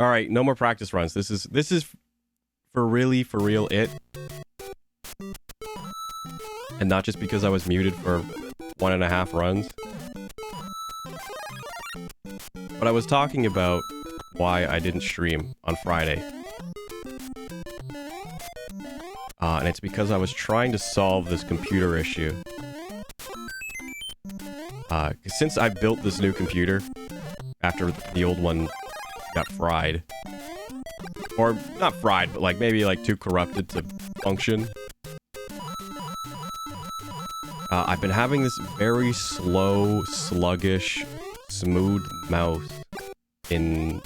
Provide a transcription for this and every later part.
All right, no more practice runs. This is for real it. And not just because I was muted for 1.5 runs. But I was talking about why I didn't stream on Friday. And it's because I was trying to solve this computer issue. Since I built this new computer, after the old one got fried. Or, not fried, but like maybe like too corrupted to function. I've been having this very slow, sluggish, smooth mouse in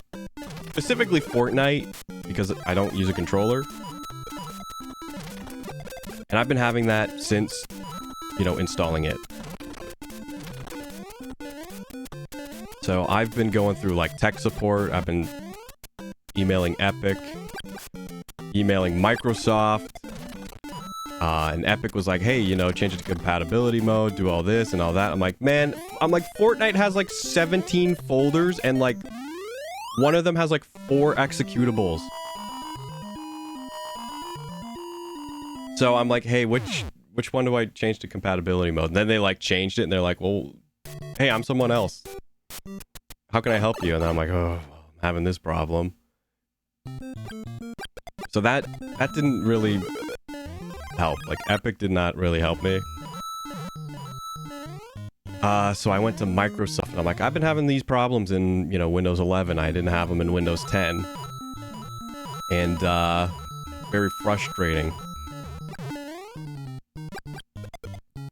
specifically Fortnite, because I don't use a controller. And I've been having that since, you know, installing it. So I've been going through like tech support, I've been emailing Epic, emailing Microsoft, and Epic was like, hey, you know, change it to compatibility mode, do all this and all that. I'm like, man, Fortnite has like 17 folders and like one of them has like 4 executables. So I'm like, hey, which one do I change to compatibility mode? And then they like changed it and they're like, well, hey, I'm someone else. How can I help you? And then I'm like, oh, I'm having this problem. So that didn't really help. Like, Epic did not really help me. So I went to Microsoft, and I'm like, I've been having these problems in, you know, Windows 11. I didn't have them in Windows 10. And, very frustrating.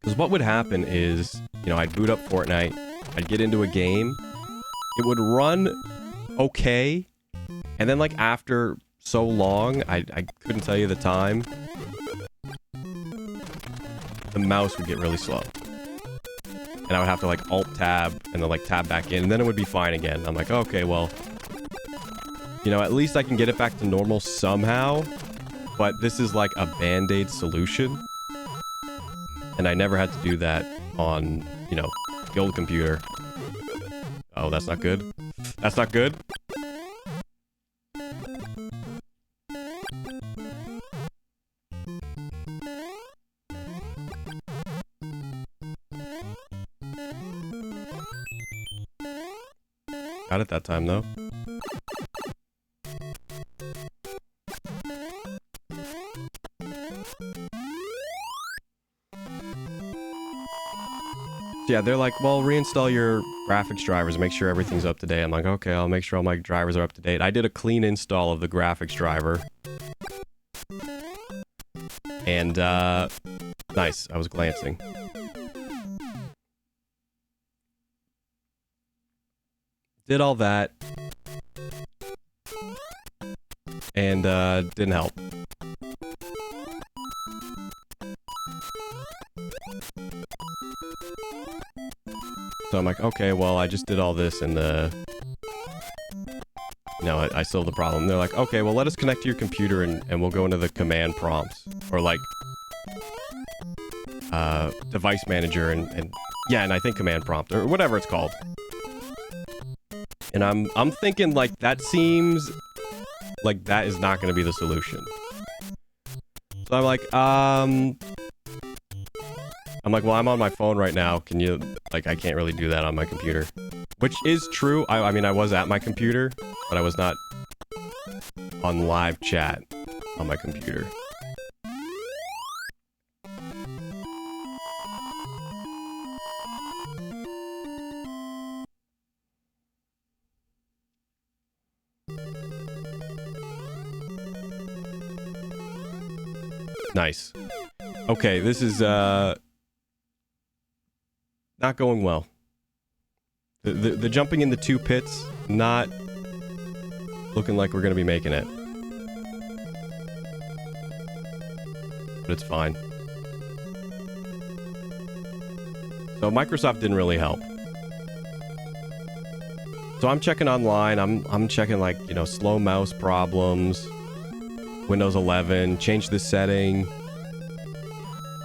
Because what would happen is, you know, I'd boot up Fortnite, I'd get into a game, it would run okay, and then, like, after so long, I couldn't tell you the time, the mouse would get really slow. And I would have to, like, Alt-Tab, and then, like, tab back in, and then it would be fine again. I'm like, okay, well, you know, at least I can get it back to normal somehow, but this is, like, a Band-Aid solution. And I never had to do that on, you know, the old computer. Oh, that's not good. That's not good. Got it that time, though. Yeah, they're like, well, reinstall your graphics drivers and make sure everything's up to date. I'm like, okay, I'll make sure all my drivers are up to date. I did a clean install of the graphics driver. And, nice. I was glancing. Did all that. And, didn't help. So I'm like, okay, well, I just did all this and, no, I still have the problem. They're like, okay, well, let us connect to your computer and we'll go into the command prompts. Or, like, device manager and yeah, and I think command prompt, or whatever it's called. And I'm thinking, like, that seems like that is not going to be the solution. So I'm like, well, I'm on my phone right now. Can you, like, I can't really do that on my computer. Which is true. I mean, I was at my computer, but I was not on live chat on my computer. Nice. Okay, this is, not going well. The jumping in the 2 pits, not looking like we're gonna be making it. But it's fine. So Microsoft didn't really help. So I'm checking online, I'm checking, like, you know, slow mouse problems, Windows 11, change this setting.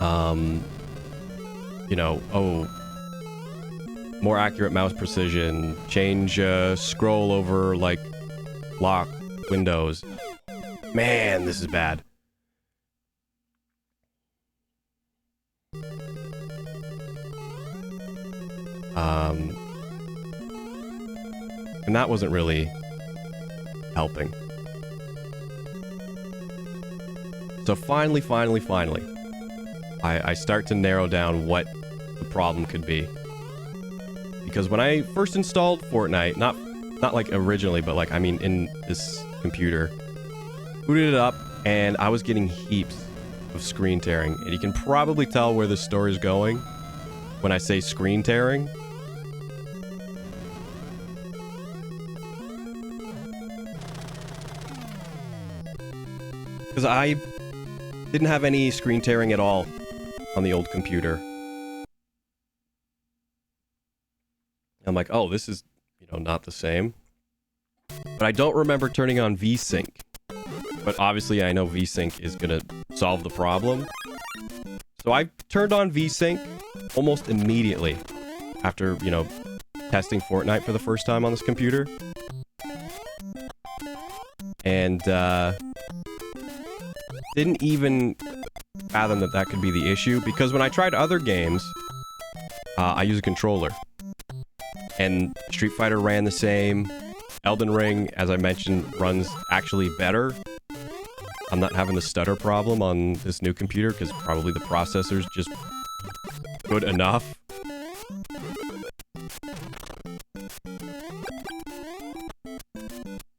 You know, oh, more accurate mouse precision, change scroll over, like, lock, Windows. Man, this is bad. And that wasn't really helping. So finally, I start to narrow down what the problem could be. Because when I first installed Fortnite, not like originally, but like, I mean, in this computer, booted it up, and I was getting heaps of screen tearing. And you can probably tell where this story is going when I say screen tearing. Because I didn't have any screen tearing at all on the old computer. I'm like, oh, this is, not the same. But I don't remember turning on VSync. But obviously I know VSync is gonna solve the problem. So I turned on VSync almost immediately after, testing Fortnite for the first time on this computer. And, didn't even fathom that could be the issue, because when I tried other games, I use a controller. And Street Fighter ran the same. Elden Ring, as I mentioned, runs actually better. I'm not having the stutter problem on this new computer, because probably the processor's just good enough.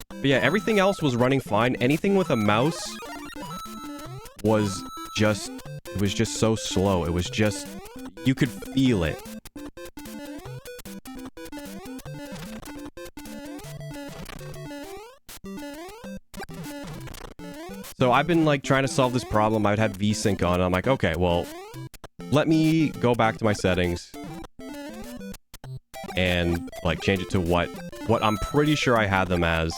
But yeah, everything else was running fine. Anything with a mouse was just so slow. It was just, you could feel it. So I've been like trying to solve this problem. I would have VSync on, and I'm like, okay, well, let me go back to my settings and like change it to what I'm pretty sure I had them as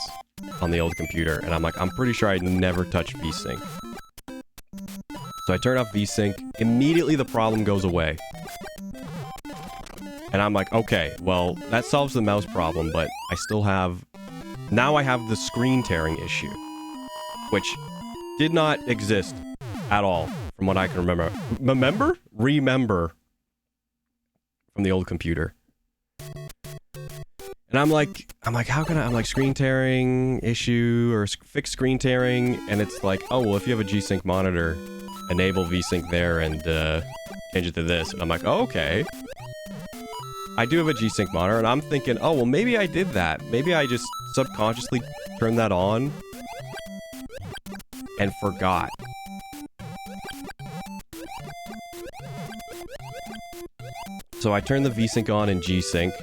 on the old computer. And I'm like, I'm pretty sure I never touched VSync. So I turn off VSync, immediately the problem goes away. And I'm like, okay, well, that solves the mouse problem, but I still have... Now I have the screen tearing issue, which did not exist at all, from what I can remember. Remember from the old computer. And I'm like, how can I'm like, screen tearing issue, or fix screen tearing, and it's like, oh, well, if you have a G-Sync monitor, enable VSync there and change it to this. And I'm like, oh, okay. I do have a G-Sync monitor, and I'm thinking, oh, well, maybe I did that. Maybe I just subconsciously turned that on and forgot. So I turned the VSync on in G-Sync.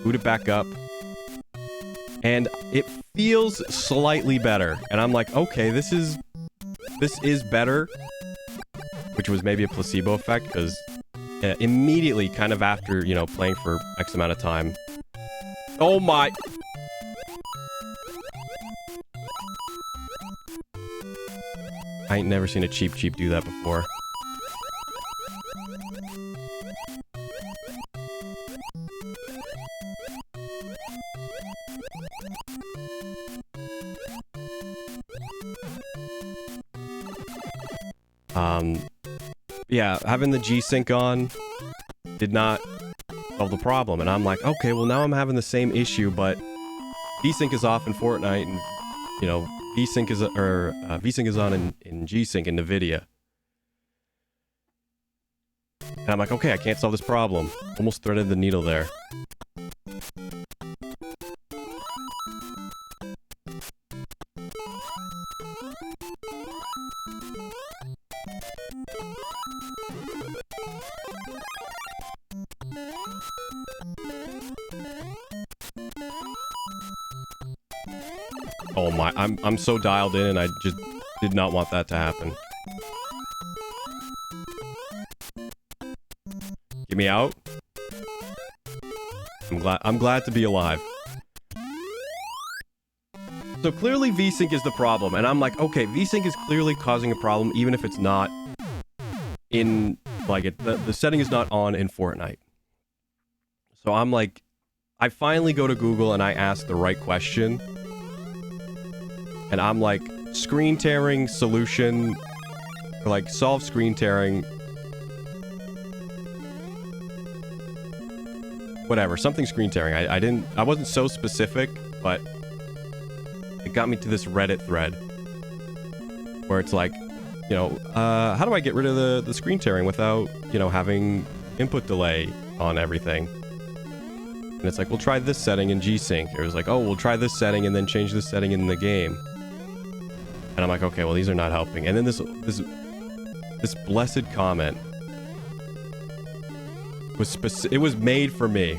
Boot it back up. And it feels slightly better. And I'm like, okay, this is better. Which was maybe a placebo effect, because immediately, kind of after, playing for X amount of time. Oh my... I ain't never seen a Cheep do that before. Yeah, having the G-Sync on did not solve the problem, and I'm like, okay, well, now I'm having the same issue, but V-Sync is off in Fortnite, and, V-Sync is, V-Sync is on in G-Sync in NVIDIA. And I'm like, okay, I can't solve this problem. Almost threaded the needle there. Oh my, I'm so dialed in, and I just did not want that to happen. Get me out. I'm glad to be alive. So clearly VSync is the problem, and I'm like, okay, VSync is clearly causing a problem, even if it's not in, like, the setting is not on in Fortnite. So I'm like, I finally go to Google and I ask the right question. And I'm like, screen tearing solution, or like solve screen tearing. Whatever, something screen tearing. I wasn't so specific, but it got me to this Reddit thread where it's like, you know, how do I get rid of the screen tearing without, you know, having input delay on everything? And it's like, we'll try this setting in G-Sync. It was like, oh, we'll try this setting and then change this setting in the game. And I'm like, okay, well, these are not helping. And then this blessed comment it was made for me.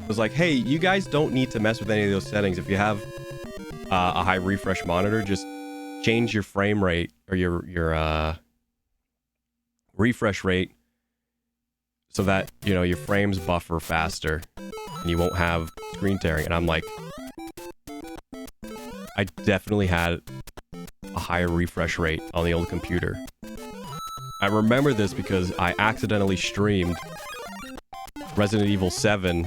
It was like, hey, you guys don't need to mess with any of those settings. If you have a high refresh monitor, just change your frame rate or your refresh rate so that, you know, your frames buffer faster and you won't have screen tearing. And I'm like, I definitely had a higher refresh rate on the old computer. I remember this because I accidentally streamed Resident Evil 7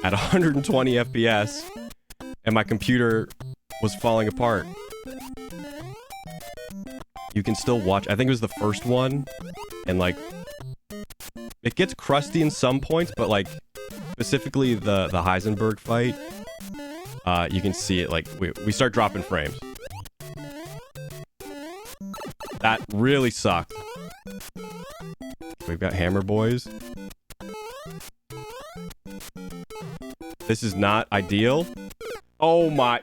at 120 FPS and my computer was falling apart. You can still watch, I think it was the first one, and like, it gets crusty in some points, but like, specifically the Heisenberg fight, you can see it, like, we start dropping frames. That really sucked. We've got Hammer Boys. This is not ideal. Oh my...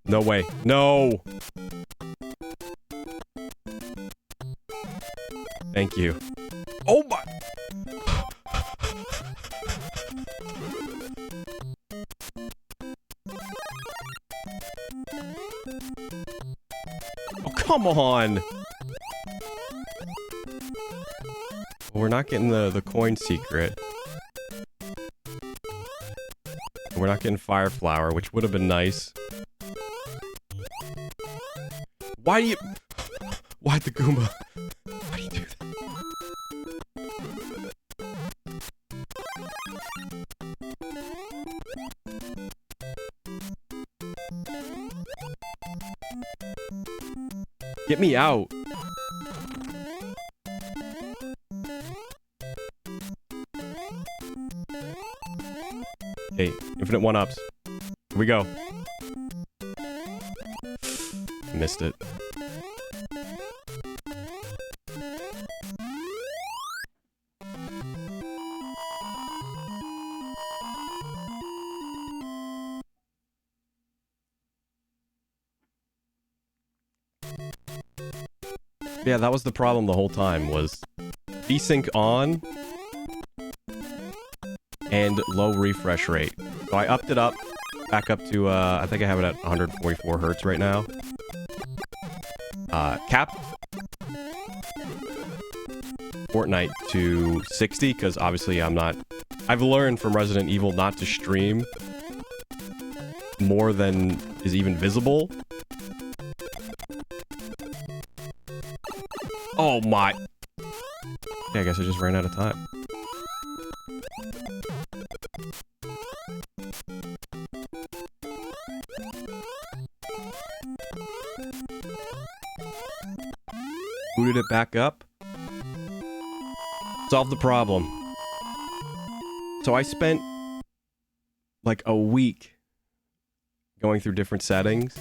No way. No! Thank you. Oh my... Oh, come on! We're not getting the coin secret. We're not getting Fire Flower, which would have been nice. Why do you... Why'd the Goomba... Why do you do that? Get me out. Okay, infinite one-ups. Here we go. Missed it. Yeah, that was the problem the whole time, was VSync on and low refresh rate. So I upped it up, back up to, I think I have it at 144 hertz right now. Cap Fortnite to 60, because obviously I've learned from Resident Evil not to stream more than is even visible. Oh my... Yeah, I guess I just ran out of time. Booted it back up. Solved the problem. So I spent like a week going through different settings,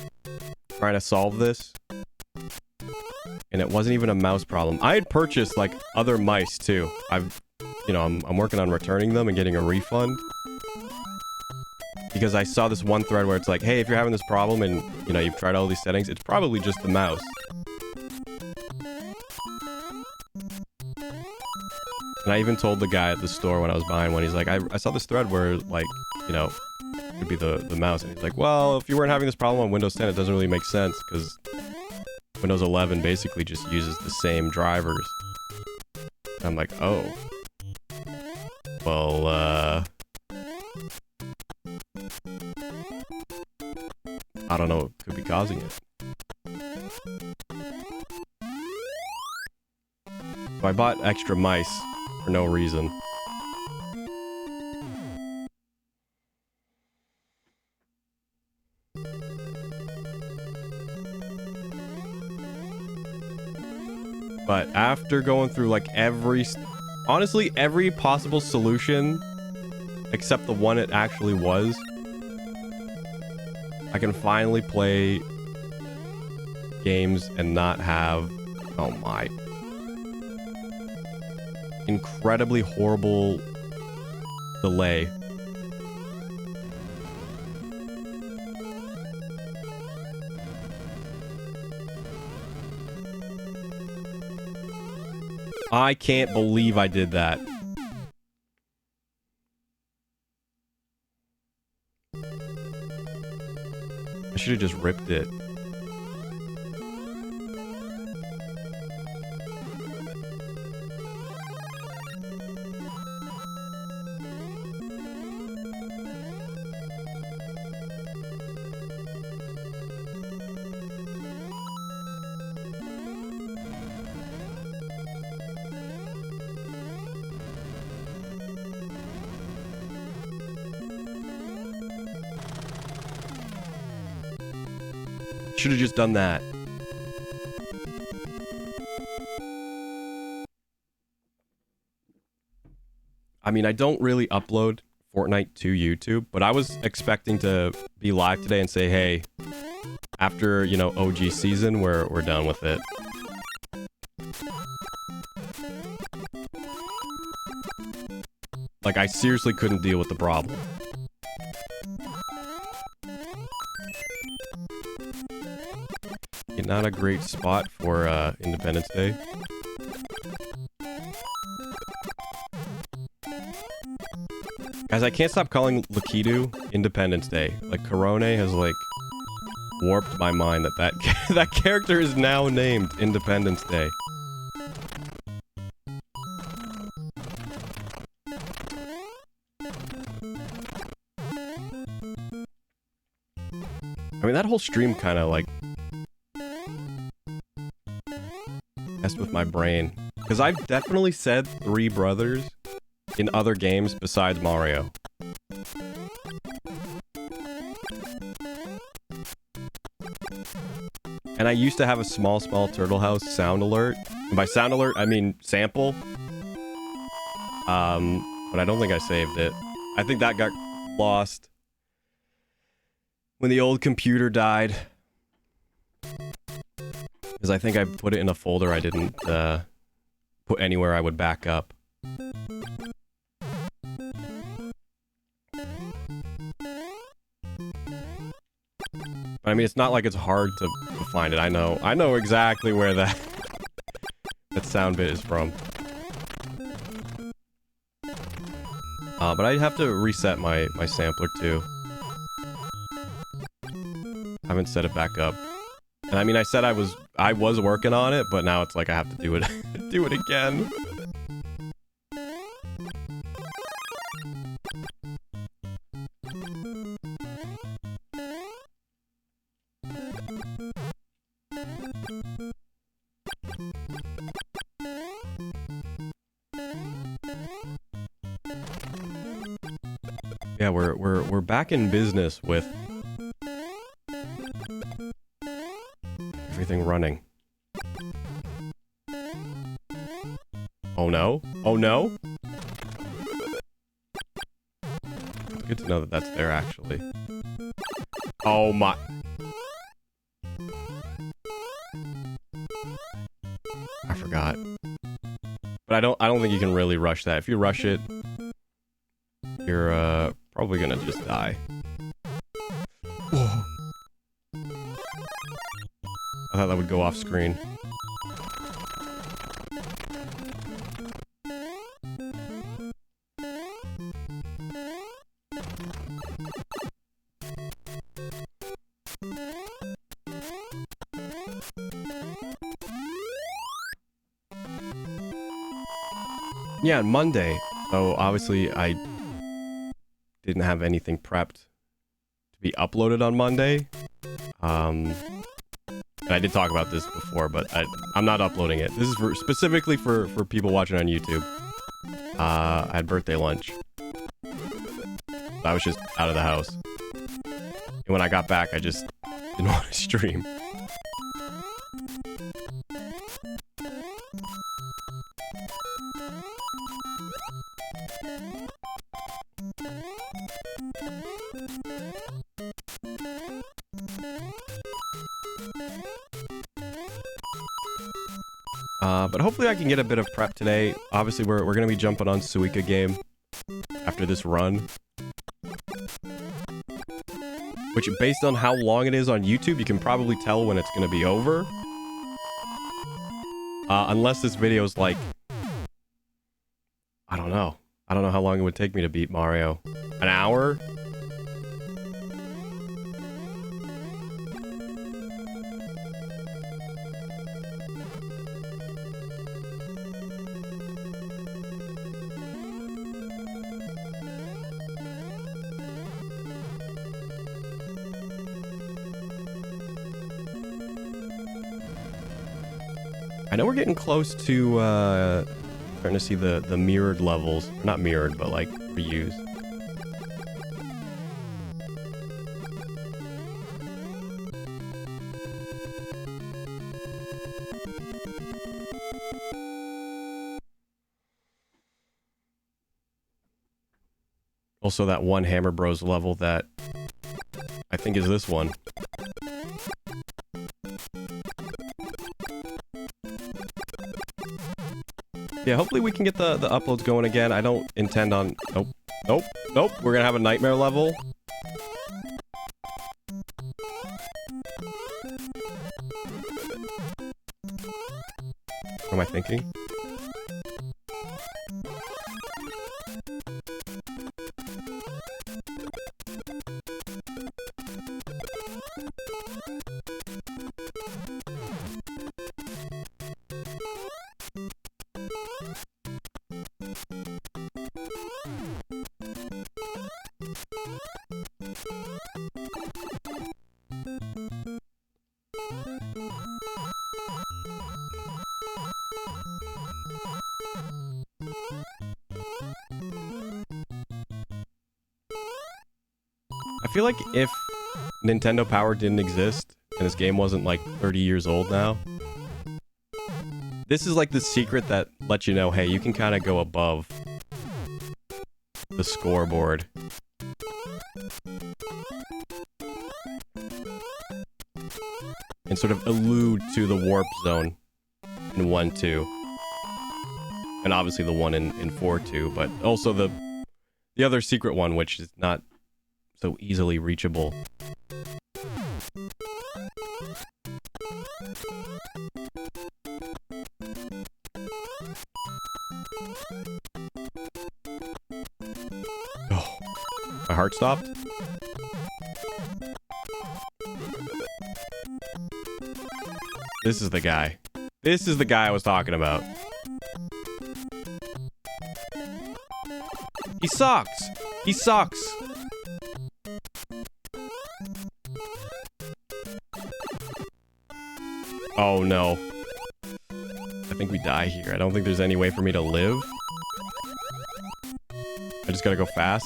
trying to solve this. And it wasn't even a mouse problem. I had purchased, like, other mice, too. I'm working on returning them and getting a refund. Because I saw this one thread where it's like, hey, if you're having this problem and, you know, you've tried all these settings, it's probably just the mouse. And I even told the guy at the store when I was buying one, he's like, I saw this thread where, like, you know, it could be the mouse. And he's like, well, if you weren't having this problem on Windows 10, it doesn't really make sense, because Windows 11 basically just uses the same drivers. And I'm like, oh. Well, I don't know what could be causing it. So I bought extra mice for no reason. But after going through like honestly, every possible solution except the one it actually was, I can finally play games and not have, oh my, incredibly horrible delay. I can't believe I did that. I should have just ripped it. Should have just done that. I mean, I don't really upload Fortnite to YouTube, but I was expecting to be live today and say, hey, after, you know, OG season, we're done with it. Like, I seriously couldn't deal with the problem. Not a great spot for Independence Day. Guys, I can't stop calling Lakitu Independence Day. Like, Corone has, like, warped my mind that that character is now named Independence Day. I mean, that whole stream kind of, like, messed with my brain. Because I've definitely said 3 brothers in other games besides Mario. And I used to have a small turtle house sound alert. And by sound alert, I mean sample. But I don't think I saved it. I think that got lost when the old computer died. Because I think I put it in a folder I didn't put anywhere I would back up. I mean, it's not like it's hard to find it. I know exactly where that sound bit is from. But I have to reset my sampler too. I haven't set it back up. And I mean, I said I was working on it, but now it's like I have to do it do it again. Yeah, we're back in business with everything running. Oh no? Oh no? Good to know that that's there actually. Oh my. I forgot. But I don't think you can really rush that. If you rush it, you're probably gonna just die. Whoa. I thought that would go off screen. Yeah, on Monday. So obviously I didn't have anything prepped to be uploaded on Monday. And I did talk about this before, but I'm not uploading it. This is specifically for people watching on YouTube. I had birthday lunch. I was just out of the house. And when I got back, I just didn't want to stream. But hopefully I can get a bit of prep today. Obviously, we're going to be jumping on Suika game after this run. Which, based on how long it is on YouTube, you can probably tell when it's going to be over. Unless this video is like... I don't know. I don't know how long it would take me to beat Mario. An hour? I know we're getting close to, starting to see the mirrored levels. Not mirrored, but like, reused. Also, that one Hammer Bros level that I think is this one. Yeah, hopefully we can get the uploads going again. I don't intend on... Nope. Nope. Nope. We're gonna have a nightmare level. What am I thinking? I feel like if Nintendo Power didn't exist, and this game wasn't like 30 years old now, this is like the secret that lets you know, hey, you can kind of go above the scoreboard. And sort of allude to the warp zone in 1-2. And obviously the one in 4-2, but also the other secret one, which is not so easily reachable. Oh, my heart stopped. This is the guy. This is the guy I was talking about. He sucks. He sucks. Oh no. I think we die here. I don't think there's any way for me to live. I just gotta go fast.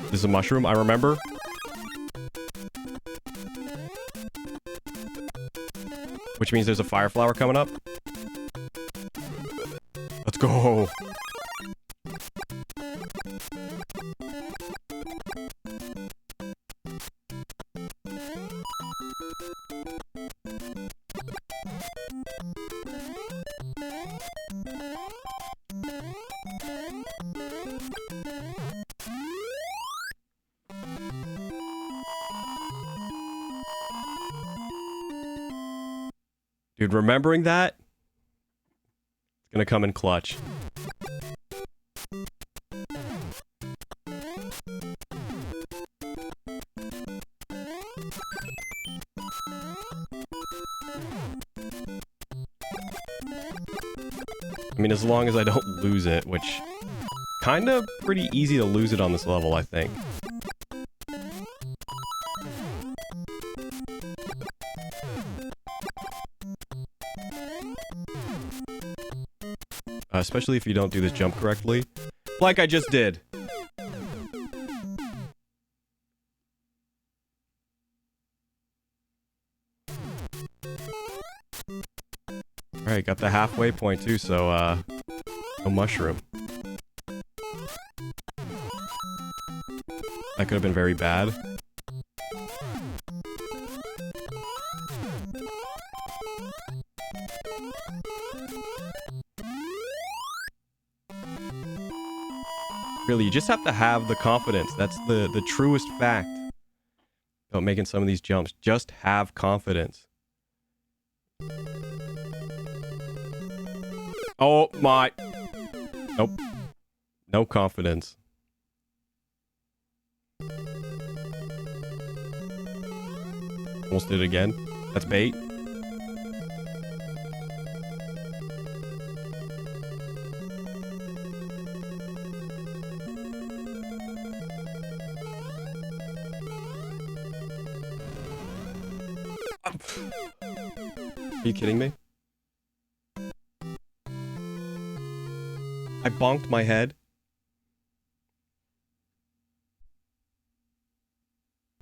This is a mushroom, I remember. Which means there's a fire flower coming up. Let's go. Dude, remembering that, it's gonna come in clutch. I mean, as long as I don't lose it, which... kind of pretty easy to lose it on this level, I think. Especially if you don't do this jump correctly. Like I just did. Alright, got the halfway point too, so, no mushroom. That could have been very bad. Really, you just have to have the confidence. That's the truest fact about making some of these jumps. Just have confidence. Oh my... Nope. No confidence. Almost did it again. That's bait. Are you kidding me? I bonked my head.